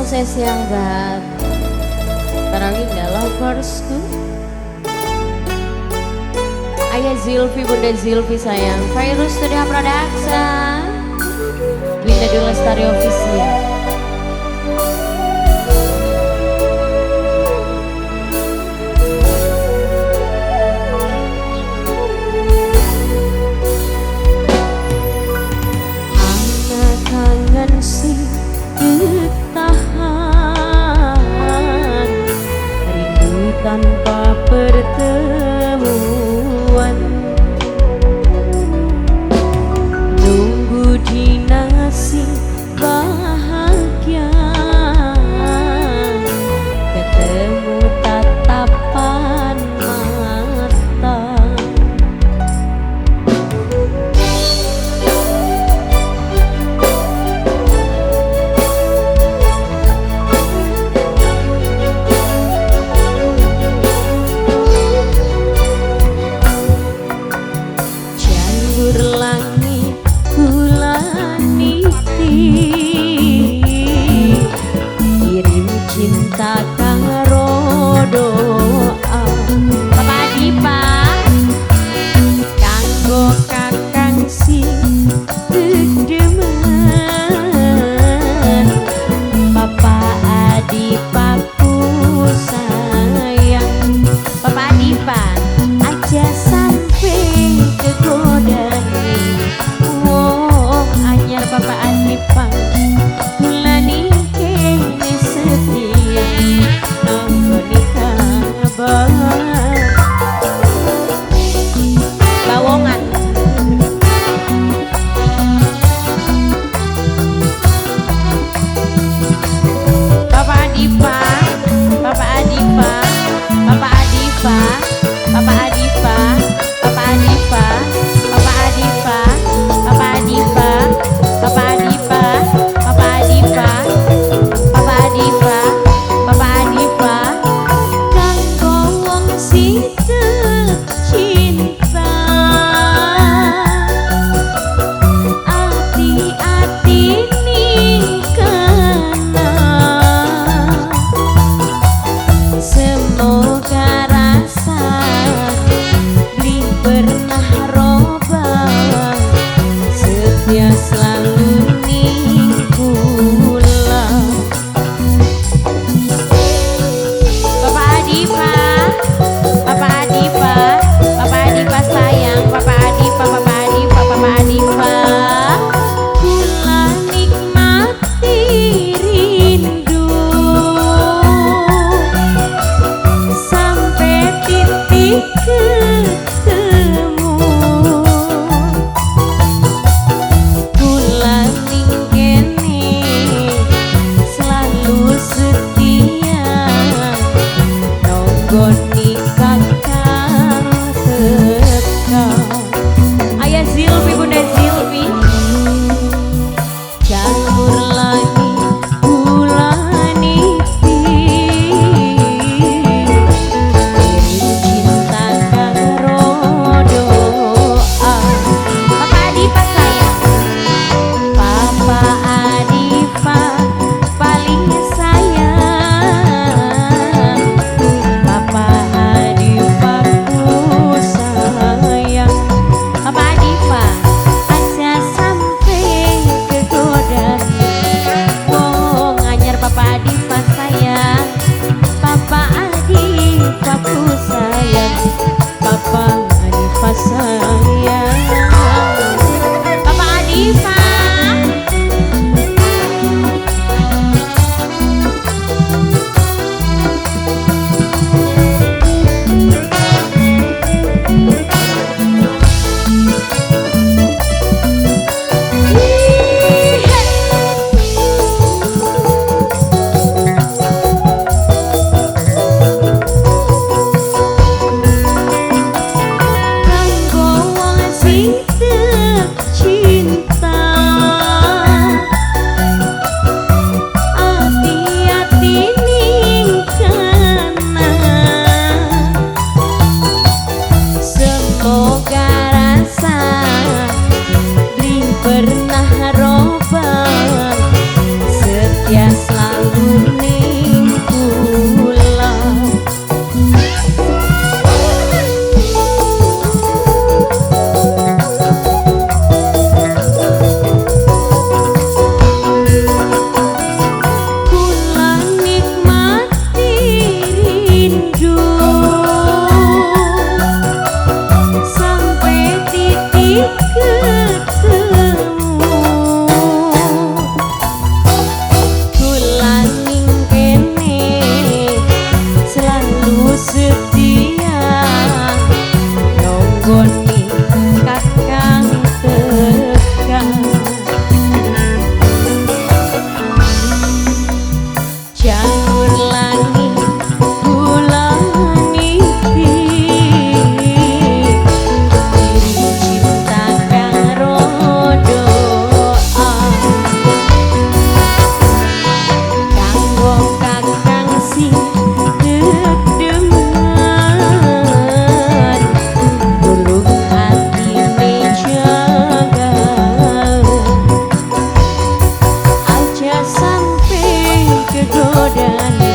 spesial buat para Winda loversku. Ayah Zilvi, Bunda Zilvi sayang. Virus Studio Production, Winda Dwi Lestari Official. Anak kangen sih tahan, rindu tanpa pertemuan, nunggu dinasi bahagia, ketemu tatapan mata. Langit bulan niti, kirim cinta karo doa. Papa Dipa kanggo kakang sing gedemen, Papa Adipa ku sayang. Papa Dipa aja sampai kegoda wong anyar. Papa Adipa mulani kene setia nonggoni kabar bawongan. Papa Adipa, Papa Adipa, Papa Adipa, Papa Adipa, Papa Adipa, Papa Adipa, Papa Adipa, Papa Adipa, Papa Adipa, Papa Adipa, Papa Adipa, kanggo wong sing cinta, ati-ati nikana, semoga rasa beli pernah roba, setia selalu nikula. Papa Adipa, Papa Adipa, Papa Adipa sayang. Papa Adipa, Papa Adipa, Papa Adipa, kula nikmati rindu sampai titik ketemu. Kula ning kene selalu setia nonggoni kakang teka. Ayah Zilvi, Bunda Zilvi, jalur langit bulan niti, kirim cinta karo doa. Papa Adipa sayang, Papa Adipa paling sayang. Papa Adipa ku sayang. Papa Adipa aja sampai kegoda wong anyar. Papa Adipa sayang, Papa Adipa ku sayang, Papa Adipa sayang. Papa Adipa, kanggo wong sing cinta, ati-ati nikana, semoga rasa beli pernah roba, setia selalu godaan